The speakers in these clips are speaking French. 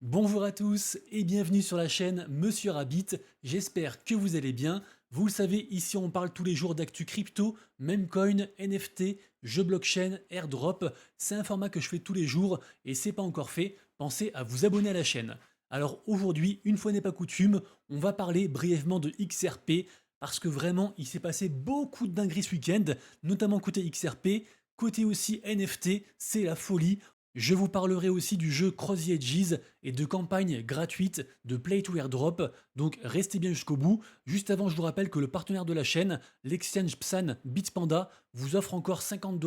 Bonjour à tous et bienvenue sur la chaîne Monsieur Rabbit, j'espère que vous allez bien. Vous le savez, ici on parle tous les jours d'actu crypto, memecoin, NFT, jeux blockchain, airdrop. C'est un format que je fais tous les jours et c'est pas encore fait, pensez à vous abonner à la chaîne. Alors aujourd'hui, une fois n'est pas coutume, on va parler brièvement de XRP parce que vraiment il s'est passé beaucoup de dingueries ce week-end, notamment côté XRP, côté aussi NFT, c'est la folie. Je vous parlerai aussi du jeu Cross the Edges et de campagnes gratuites de Play to Airdrop, donc restez bien jusqu'au bout. Juste avant, je vous rappelle que le partenaire de la chaîne, l'exchange Psan Bitpanda, vous offre encore 50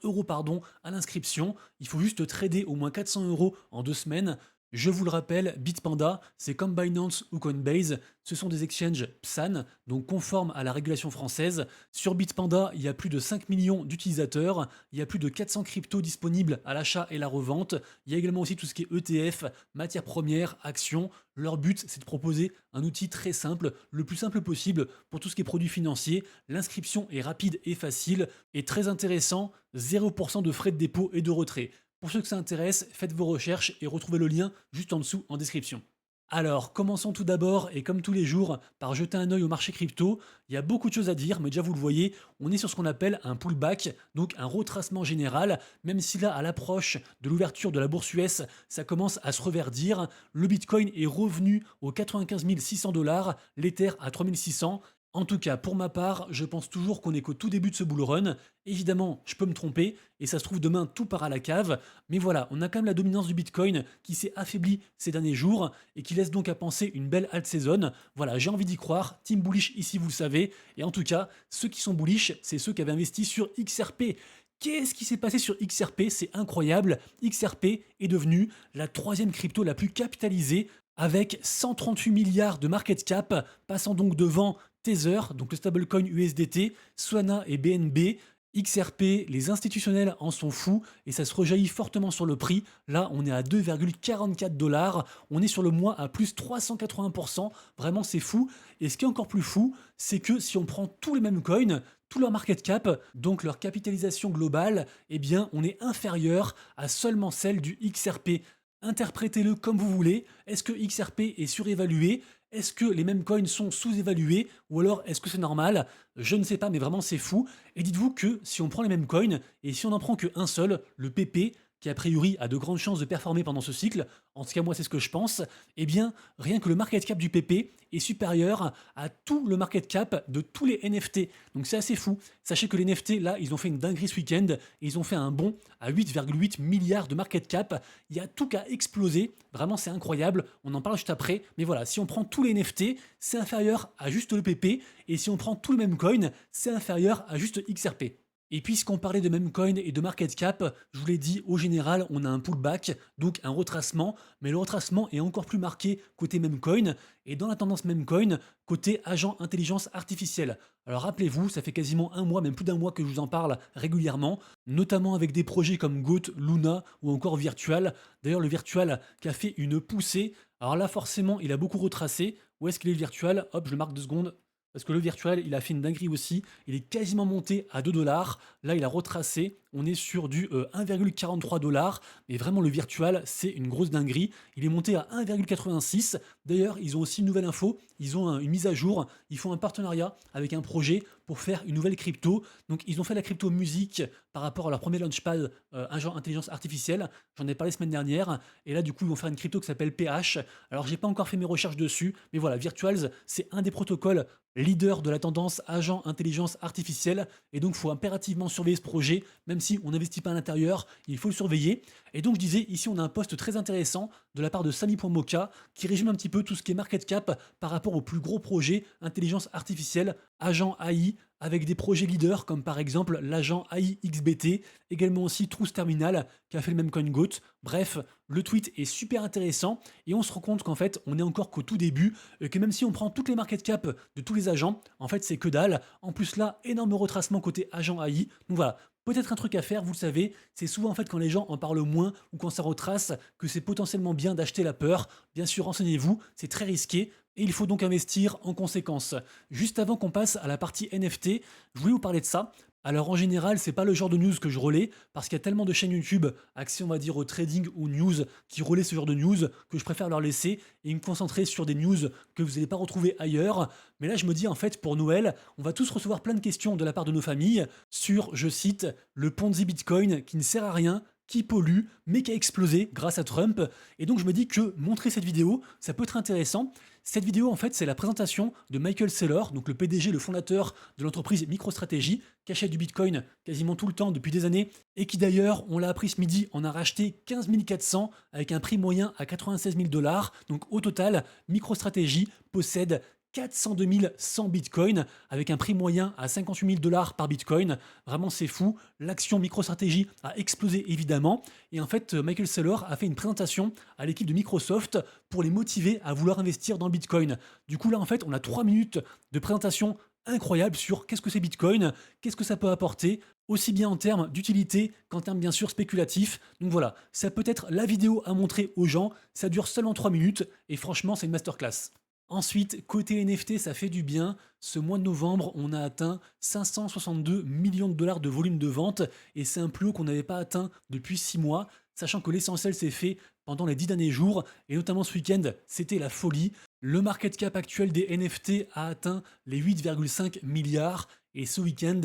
euros pardon, à l'inscription. Il faut juste trader au moins 400 euros en 2 semaines. Je vous le rappelle, Bitpanda, c'est comme Binance ou Coinbase, ce sont des exchanges PSAN, donc conformes à la régulation française. Sur Bitpanda, il y a plus de 5 millions d'utilisateurs, il y a plus de 400 cryptos disponibles à l'achat et la revente, il y a également aussi tout ce qui est ETF, matières premières, actions. Leur but, c'est de proposer un outil très simple, le plus simple possible pour tout ce qui est produits financiers. L'inscription est rapide et facile, et très intéressant, 0% de frais de dépôt et de retrait. Pour ceux que ça intéresse, faites vos recherches et retrouvez le lien juste en dessous en description. Alors, commençons tout d'abord, et comme tous les jours, par jeter un œil au marché crypto. Il y a beaucoup de choses à dire, mais déjà vous le voyez, on est sur ce qu'on appelle un pullback, donc un retracement général, même si là, à l'approche de l'ouverture de la bourse US, ça commence à se reverdir. Le Bitcoin est revenu aux 95 600 $, l'Ether à 3600. En tout cas, pour ma part, je pense toujours qu'on est qu'au tout début de ce bull run. Évidemment, je peux me tromper, et ça se trouve demain tout part à la cave, mais voilà, on a quand même la dominance du Bitcoin qui s'est affaiblie ces derniers jours, et qui laisse donc à penser une belle alt saison. Voilà, j'ai envie d'y croire, team bullish ici vous le savez, et en tout cas, ceux qui sont bullish, c'est ceux qui avaient investi sur XRP. Qu'est-ce qui s'est passé sur XRP? C'est incroyable, XRP est devenu la troisième crypto la plus capitalisée, avec 138 milliards de market cap, passant donc devant Tether, donc le stablecoin USDT, Solana et BNB. XRP, les institutionnels en sont fous et ça se rejaillit fortement sur le prix. Là, on est à 2,44 $. On est sur le mois à plus 380%. Vraiment, c'est fou. Et ce qui est encore plus fou, c'est que si on prend tous les mêmes coins, tout leur market cap, donc leur capitalisation globale, eh bien, on est inférieur à seulement celle du XRP. Interprétez-le comme vous voulez. Est-ce que XRP est surévalué? Est-ce que les mêmes coins sont sous-évalués? Ou alors est-ce que c'est normal? Je ne sais pas, mais vraiment c'est fou. Et dites-vous que si on prend les mêmes coins, et si on n'en prend qu'un seul, le PP, qui a priori a de grandes chances de performer pendant ce cycle, en tout cas moi c'est ce que je pense, eh bien rien que le market cap du PP est supérieur à tout le market cap de tous les NFT. Donc c'est assez fou. Sachez que les NFT, là, ils ont fait une dinguerie ce week-end, et ils ont fait un bond à 8,8 milliards de market cap. Il y a tout qu'à exploser, vraiment c'est incroyable, on en parle juste après, mais voilà, si on prend tous les NFT, c'est inférieur à juste le PP, et si on prend tous les mêmes coins, c'est inférieur à juste XRP. Et puisqu'on parlait de memecoin et de market cap, je vous l'ai dit, au général, on a un pullback, donc un retracement, mais le retracement est encore plus marqué côté memecoin, et dans la tendance memecoin, côté agent intelligence artificielle. Alors rappelez-vous, ça fait quasiment un mois, même plus d'un mois que je vous en parle régulièrement, notamment avec des projets comme Goat, Luna ou encore Virtual. D'ailleurs, le Virtual qui a fait une poussée, alors là forcément, il a beaucoup retracé. Où est-ce qu'il est le Virtual? Hop, je le marque 2 secondes. Parce que le virtuel, il a fait une dinguerie aussi. Il est quasiment monté à 2 $. Là, il a retracé. On est sur du 1,43 $. Mais vraiment, le virtuel, c'est une grosse dinguerie. Il est monté à 1,86. D'ailleurs, ils ont aussi une nouvelle info. Ils ont une mise à jour. Ils font un partenariat avec un projet pour faire une nouvelle crypto. Donc, ils ont fait la crypto musique par rapport à leur premier launchpad, un genre intelligence artificielle. J'en ai parlé la semaine dernière. Et là, du coup, ils vont faire une crypto qui s'appelle PH. Alors, j'ai pas encore fait mes recherches dessus. Mais voilà, Virtuals, c'est un des protocoles leader de la tendance agent intelligence artificielle, et donc il faut impérativement surveiller ce projet, même si on n'investit pas à l'intérieur, il faut le surveiller. Et donc je disais, ici on a un post très intéressant de la part de Samy.moka qui résume un petit peu tout ce qui est market cap par rapport aux plus gros projets intelligence artificielle, agent AI, avec des projets leaders comme par exemple l'agent AI XBT, également aussi Truth Terminal qui a fait le même CoinGoat. Bref, le tweet est super intéressant et on se rend compte qu'en fait on est encore qu'au tout début, que même si on prend toutes les market cap de tous les agents, en fait c'est que dalle. En plus là, énorme retracement côté agent AI. Donc voilà, peut-être un truc à faire, vous le savez, c'est souvent en fait quand les gens en parlent moins ou quand ça retrace que c'est potentiellement bien d'acheter la peur. Bien sûr, renseignez-vous, c'est très risqué et il faut donc investir en conséquence. Juste avant qu'on passe à la partie NFT, je voulais vous parler de ça Alors en général, c'est pas le genre de news que je relais parce qu'il y a tellement de chaînes YouTube axées, on va dire, au trading ou news qui relaient ce genre de news que je préfère leur laisser et me concentrer sur des news que vous n'allez pas retrouver ailleurs. Mais là, je me dis en fait, pour Noël, on va tous recevoir plein de questions de la part de nos familles sur, je cite, le Ponzi Bitcoin qui ne sert à rien, qui pollue, mais qui a explosé grâce à Trump. Et donc je me dis que montrer cette vidéo, ça peut être intéressant. Cette vidéo, en fait, c'est la présentation de Michael Saylor, donc le PDG, le fondateur de l'entreprise MicroStrategy, qui achète du Bitcoin quasiment tout le temps depuis des années, et qui d'ailleurs, on l'a appris ce midi, en a racheté 15 400 avec un prix moyen à 96 000 $. Donc au total, MicroStrategy possède 402 100 bitcoins avec un prix moyen à 58 000 $ par bitcoin. Vraiment, c'est fou. L'action MicroStrategy a explosé évidemment. Et en fait, Michael Saylor a fait une présentation à l'équipe de Microsoft pour les motiver à vouloir investir dans le bitcoin. Du coup, là, en fait, on a 3 minutes de présentation incroyable sur qu'est-ce que c'est Bitcoin, qu'est-ce que ça peut apporter, aussi bien en termes d'utilité qu'en termes bien sûr spéculatifs. Donc voilà, ça peut être la vidéo à montrer aux gens, ça dure seulement 3 minutes et franchement c'est une masterclass. Ensuite, côté NFT, ça fait du bien. Ce mois de novembre, on a atteint 562 millions de dollars de volume de vente et c'est un plus haut qu'on n'avait pas atteint depuis 6 mois, sachant que l'essentiel s'est fait pendant les 10 derniers jours et notamment ce week-end, c'était la folie. Le market cap actuel des NFT a atteint les 8,5 milliards et ce week-end,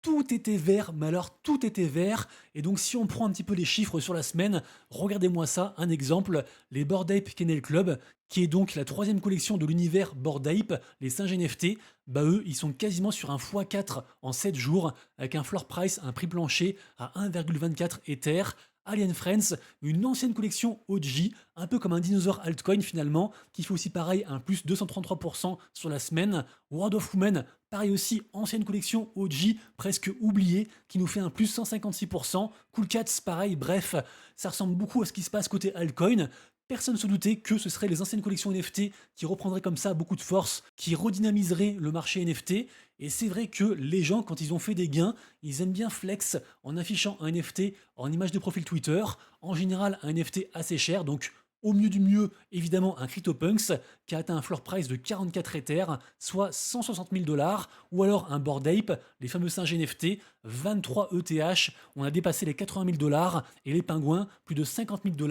tout était vert, mais alors tout était vert. Et donc si on prend un petit peu les chiffres sur la semaine, regardez-moi ça, un exemple, les Bored Ape Kennel Club, qui est donc la troisième collection de l'univers Bored Ape, les singes NFT, bah eux, ils sont quasiment sur un x4 en 7 jours, avec un floor price, un prix plancher à 1,24 Ether. Alien Friends, une ancienne collection OG, un peu comme un dinosaure altcoin finalement, qui fait aussi pareil un plus 233% sur la semaine. World of Women, pareil aussi, ancienne collection OG, presque oubliée, qui nous fait un plus 156%. Cool Cats, pareil, bref, ça ressemble beaucoup à ce qui se passe côté altcoin. Personne ne se doutait que ce seraient les anciennes collections NFT qui reprendraient comme ça beaucoup de force, qui redynamiseraient le marché NFT. Et c'est vrai que les gens, quand ils ont fait des gains, ils aiment bien flex en affichant un NFT en image de profil Twitter. En général, un NFT assez cher, donc au mieux du mieux, évidemment, un CryptoPunks qui a atteint un floor price de 44 Ethers, soit 160 000 $, ou alors un Bored Ape, les fameux singes NFT, 23 ETH, on a dépassé les 80 000 $, et les pingouins, plus de 50 000 $.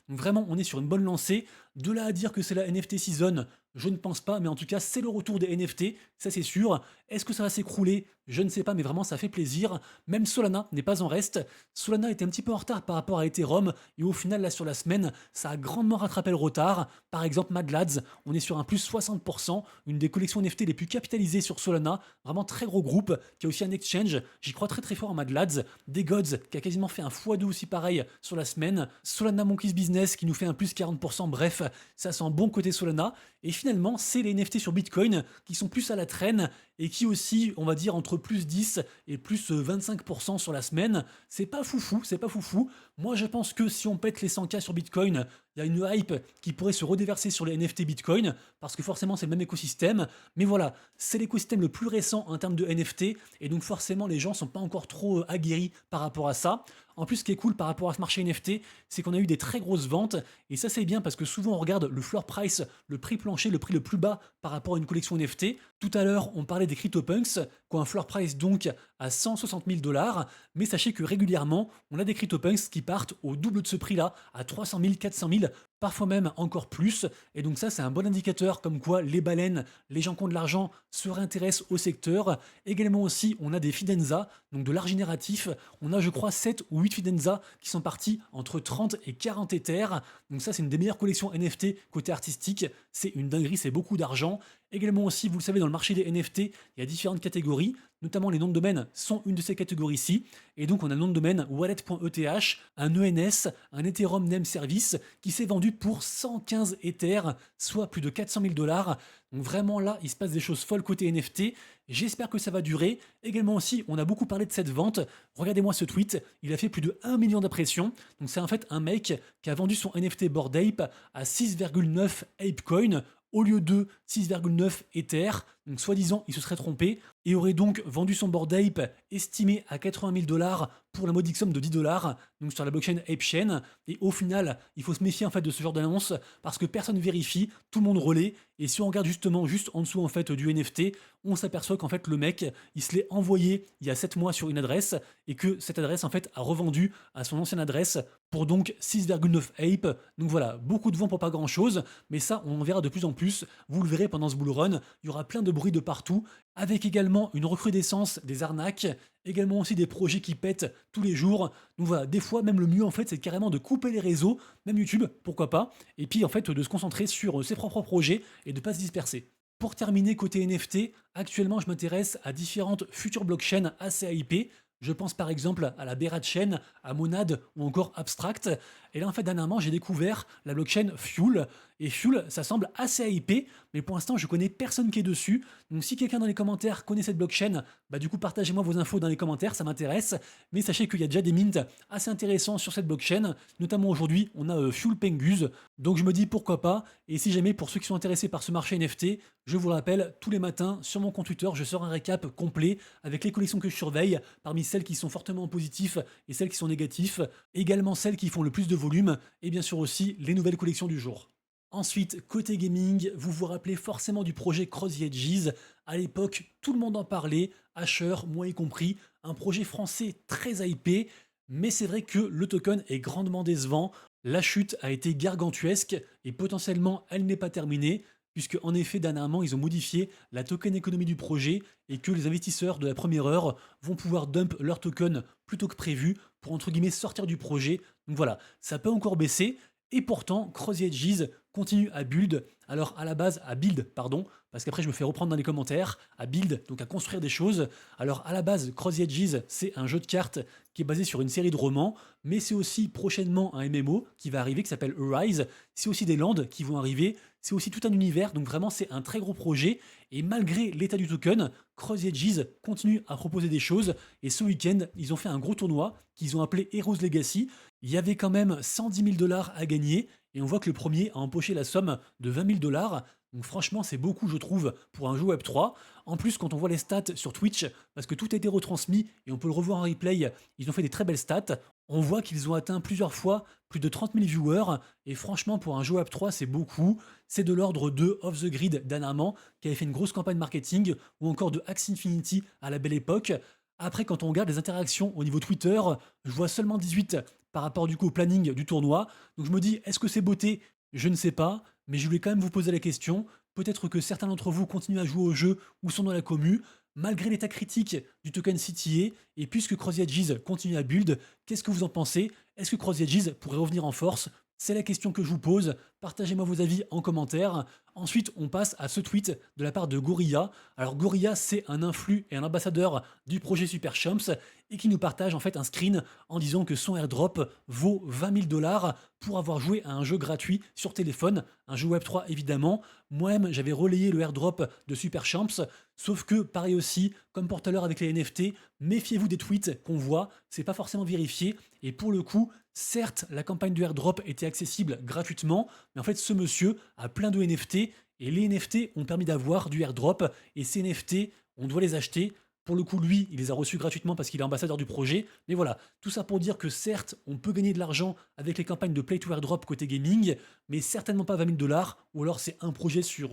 Donc vraiment, on est sur une bonne lancée. De là à dire que c'est la NFT season, je ne pense pas, mais en tout cas, c'est le retour des NFT, ça c'est sûr. Est-ce que ça va s'écrouler? Je ne sais pas, mais vraiment, ça fait plaisir. Même Solana n'est pas en reste. Solana était un petit peu en retard par rapport à Ethereum, et au final, là, sur la semaine, ça a grandement rattrapé le retard. Par exemple, Mad Lads, on est sur un plus 60%, une des collections NFT les plus capitalisées sur Solana, vraiment très gros groupe, qui a aussi un exchange. J'y crois très très fort en Mad Lads. Des Gods, qui a quasiment fait un x2 aussi pareil sur la semaine. Solana Monkeys Business, qui nous fait un plus 40%. Bref, ça sent bon côté Solana. Et finalement, c'est les NFT sur Bitcoin qui sont plus à la traîne et qui aussi, on va dire, entre plus 10 et plus 25% sur la semaine. C'est pas foufou, c'est pas foufou. Moi, je pense que si on pète les 100K sur Bitcoin, il y a une hype qui pourrait se redéverser sur les NFT Bitcoin, parce que forcément, c'est le même écosystème. Mais voilà, c'est l'écosystème le plus récent en termes de NFT, et donc forcément, les gens sont pas encore trop aguerris par rapport à ça. En plus, ce qui est cool par rapport à ce marché NFT, c'est qu'on a eu des très grosses ventes, et ça c'est bien parce que souvent on regarde le floor price, le prix plancher, le prix le plus bas par rapport à une collection NFT. Tout à l'heure, on parlait des CryptoPunks, qui ont un floor price donc à 160 000 $, mais sachez que régulièrement, on a des CryptoPunks qui partent au double de ce prix-là, à 300 000, 400 000, parfois même encore plus, et donc ça c'est un bon indicateur comme quoi les baleines, les gens qui ont de l'argent se réintéressent au secteur. Également aussi, on a des Fidenza, donc de l'art génératif, on a je crois 7 ou 8 Fidenza qui sont partis entre 30 et 40 Ethers, donc ça c'est une des meilleures collections NFT côté artistique, c'est une dinguerie, c'est beaucoup d'argent. Également aussi, vous le savez, dans le marché des NFT, il y a différentes catégories, notamment les noms de domaine sont une de ces catégories-ci. Et donc, on a le nom de domaine wallet.eth, un ENS, un Ethereum Name Service, qui s'est vendu pour 115 Ethers, soit plus de 400 000 $. Donc vraiment là, il se passe des choses folles côté NFT. J'espère que ça va durer. Également aussi, on a beaucoup parlé de cette vente. Regardez-moi ce tweet, il a fait plus de 1 million d'impressions. Donc c'est en fait un mec qui a vendu son NFT Bored Ape à 6,9 ApeCoin au lieu de 6,9 Ether. Donc soi-disant, il se serait trompé. et aurait donc vendu son Bored Ape estimé à 80 000 dollars pour la modique somme de 10 dollars, donc sur la blockchain ApeChain. Et au final, il faut se méfier en fait de ce genre d'annonce parce que personne vérifie, tout le monde relaie. Et si on regarde justement juste en dessous en fait du NFT, on s'aperçoit qu'en fait le mec, il se l'est envoyé il y a 7 mois sur une adresse et que cette adresse en fait a revendu à son ancienne adresse pour donc 6,9 Ape. Donc voilà, beaucoup de vent pour pas grand chose, mais ça on en verra de plus en plus. Vous le verrez pendant ce bull run, il y aura plein de bruit de partout, avec également une recrudescence des arnaques, également aussi des projets qui pètent tous les jours. Donc voilà, des fois même le mieux en fait c'est carrément de couper les réseaux, même YouTube, pourquoi pas, et puis en fait de se concentrer sur ses propres projets et de pas se disperser. Pour terminer côté NFT, actuellement je m'intéresse à différentes futures blockchains assez hypées. Je pense par exemple à la Berat Chain, à Monad ou encore Abstract. Et là en fait dernièrement j'ai découvert la blockchain Fuel. Et Fuel ça semble assez hypé, mais pour l'instant je connais personne qui est dessus. Donc si quelqu'un dans les commentaires connaît cette blockchain, bah du coup partagez-moi vos infos dans les commentaires, ça m'intéresse. Mais sachez qu'il y a déjà des mints assez intéressants sur cette blockchain. Notamment aujourd'hui on a Fuel Penguin. Donc je me dis pourquoi pas. Et si jamais pour ceux qui sont intéressés par ce marché NFT, je vous le rappelle, tous les matins sur mon compte Twitter je sors un récap complet avec les collections que je surveille, parmi celles qui sont fortement positifs et celles qui sont négatifs, également celles qui font le plus de volume, et bien sûr aussi les nouvelles collections du jour. Ensuite, côté gaming, vous vous rappelez forcément du projet Cross the Edges. À l'époque, tout le monde en parlait, Asher, moi y compris, un projet français très hypé, mais c'est vrai que le token est grandement décevant. La chute a été gargantuesque et potentiellement elle n'est pas terminée, puisque en effet dernièrement ils ont modifié la token économie du projet et que les investisseurs de la première heure vont pouvoir dump leur token plutôt que prévu pour entre guillemets sortir du projet. Donc voilà, ça peut encore baisser. Et pourtant, Cross the Edges continue à build, alors à la base à build, pardon, parce qu'après je me fais reprendre dans les commentaires, à build, donc à construire des choses. Alors à la base, Cross the Edges, c'est un jeu de cartes qui est basé sur une série de romans, mais c'est aussi prochainement un MMO qui va arriver qui s'appelle Arise, c'est aussi des landes qui vont arriver, c'est aussi tout un univers, donc vraiment c'est un très gros projet, et malgré l'état du token, Cross the Edges continue à proposer des choses, et ce week-end, ils ont fait un gros tournoi qu'ils ont appelé Heroes Legacy. Il y avait quand même 110 000 dollars à gagner, et on voit que le premier a empoché la somme de 20 000 dollars. Donc franchement, c'est beaucoup, je trouve, pour un jeu Web3. En plus, quand on voit les stats sur Twitch, parce que tout a été retransmis et on peut le revoir en replay, ils ont fait des très belles stats. On voit qu'ils ont atteint plusieurs fois plus de 30 000 viewers. Et franchement, pour un jeu Web3, c'est beaucoup. C'est de l'ordre de Off the Grid dernièrement, qui avait fait une grosse campagne marketing, ou encore de Axie Infinity à la belle époque. Après, quand on regarde les interactions au niveau Twitter, je vois seulement 18 par rapport du coup au planning du tournoi. Donc je me dis, est-ce que c'est beauté? Je ne sais pas, mais je voulais quand même vous poser la question. Peut-être que certains d'entre vous continuent à jouer au jeu ou sont dans la commu, malgré l'état critique du token CTA, et puisque Cross the Edges continue à build, qu'est-ce que vous en pensez? Est-ce que Cross the Edges pourrait revenir en force? C'est la question que je vous pose. Partagez-moi vos avis en commentaire. Ensuite, on passe à ce tweet de la part de Gorilla. Alors Gorilla, c'est un influ et un ambassadeur du projet Super Chumps et qui nous partage en fait un screen en disant que son airdrop vaut 20 000 dollars pour avoir joué à un jeu gratuit sur téléphone, un jeu Web3 évidemment. Moi-même, j'avais relayé le airdrop de Super Champs, sauf que pareil aussi, comme pour tout à l'heure avec les NFT, méfiez-vous des tweets qu'on voit, c'est pas forcément vérifié. Et pour le coup, certes, la campagne du airdrop était accessible gratuitement, mais en fait, ce monsieur a plein de NFT et les NFT ont permis d'avoir du airdrop et ces NFT, on doit les acheter. Pour le coup, lui, il les a reçus gratuitement parce qu'il est ambassadeur du projet. Mais voilà, tout ça pour dire que certes, on peut gagner de l'argent avec les campagnes de Play to Airdrop côté gaming, mais certainement pas 20 000 dollars, ou alors c'est un projet sur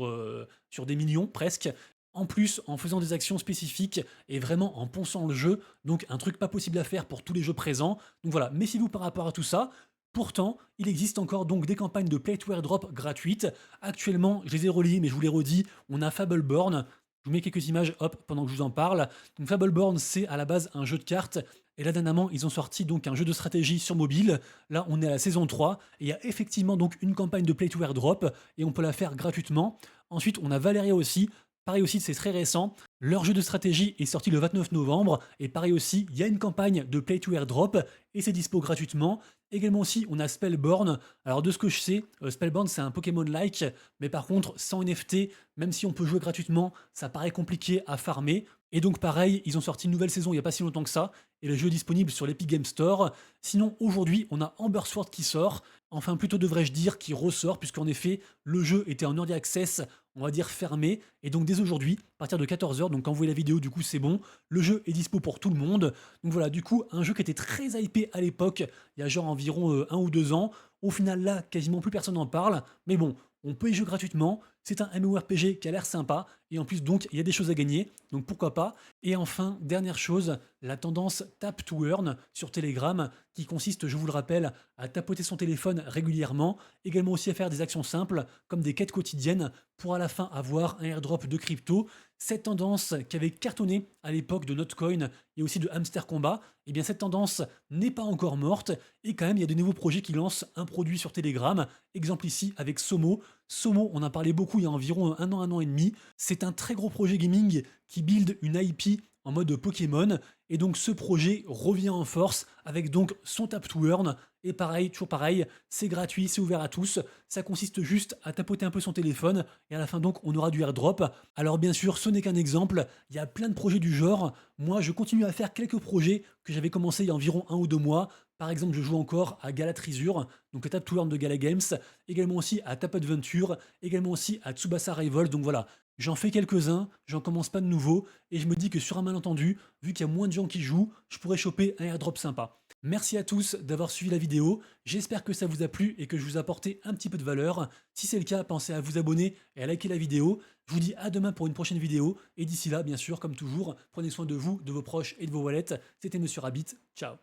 des millions presque. En plus, en faisant des actions spécifiques et vraiment en ponçant le jeu, donc un truc pas possible à faire pour tous les jeux présents. Donc voilà, méfiez-vous par rapport à tout ça. Pourtant, il existe encore donc des campagnes de Play to Airdrop gratuites. Actuellement, je les ai reliées, mais je vous les redis, on a Fableborn. Je vous mets quelques images, hop, pendant que je vous en parle. Donc Fableborn, c'est à la base un jeu de cartes. Et là, dernièrement, ils ont sorti donc un jeu de stratégie sur mobile. Là, on est à la saison 3. Et il y a effectivement donc une campagne de Play to Airdrop. Et on peut la faire gratuitement. Ensuite, on a Valeria aussi. Pareil aussi, c'est très récent. Leur jeu de stratégie est sorti le 29 novembre. Et pareil aussi, il y a une campagne de Play to Airdrop. Et c'est dispo gratuitement. Également aussi, on a Spellborn. Alors de ce que je sais, Spellborn c'est un Pokémon-like, mais par contre sans NFT, même si on peut jouer gratuitement, ça paraît compliqué à farmer. Et donc pareil, ils ont sorti une nouvelle saison il n'y a pas si longtemps que ça, et le jeu est disponible sur l'Epic Game Store. Sinon aujourd'hui, on a Amber Sword qui sort, enfin plutôt devrais-je dire qui ressort, puisqu'en effet, le jeu était en early access on va dire fermé, et donc dès aujourd'hui, à partir de 14h, donc quand vous voyez la vidéo, du coup c'est bon, le jeu est dispo pour tout le monde. Donc voilà, du coup, un jeu qui était très hypé à l'époque, il y a genre environ 1 ou 2 ans, au final là, quasiment plus personne n'en parle, mais bon, on peut y jouer gratuitement, c'est un MMORPG qui a l'air sympa, et en plus donc il y a des choses à gagner, donc pourquoi pas. Et enfin, dernière chose, la tendance Tap to Earn sur Telegram, qui consiste, je vous le rappelle, à tapoter son téléphone régulièrement, également aussi à faire des actions simples, comme des quêtes quotidiennes, pour à la fin avoir un airdrop de crypto. Cette tendance qui avait cartonné à l'époque de Notcoin et aussi de Hamster Combat, eh bien cette tendance n'est pas encore morte, et quand même il y a de nouveaux projets qui lancent un produit sur Telegram, exemple ici avec Somo. Somo, on en parlait beaucoup il y a environ un an et demi, c'est un très gros projet gaming qui build une IP en mode Pokémon, et donc ce projet revient en force avec donc son Tap to Earn, et pareil, toujours pareil, c'est gratuit, c'est ouvert à tous, ça consiste juste à tapoter un peu son téléphone, et à la fin donc on aura du airdrop. Alors bien sûr, ce n'est qu'un exemple, il y a plein de projets du genre, moi je continue à faire quelques projets que j'avais commencé il y a environ 1 ou 2 mois. Par exemple, je joue encore à Galatrizure, donc le Tap to Earn de Gala Games, également aussi à Tap Adventure, également aussi à Tsubasa Rival, donc voilà. J'en fais quelques-uns, j'en commence pas de nouveaux, et je me dis que sur un malentendu, vu qu'il y a moins de gens qui jouent, je pourrais choper un airdrop sympa. Merci à tous d'avoir suivi la vidéo, j'espère que ça vous a plu et que je vous ai apporté un petit peu de valeur. Si c'est le cas, pensez à vous abonner et à liker la vidéo. Je vous dis à demain pour une prochaine vidéo, et d'ici là, bien sûr, comme toujours, prenez soin de vous, de vos proches et de vos wallets. C'était Monsieur Rabbit, ciao.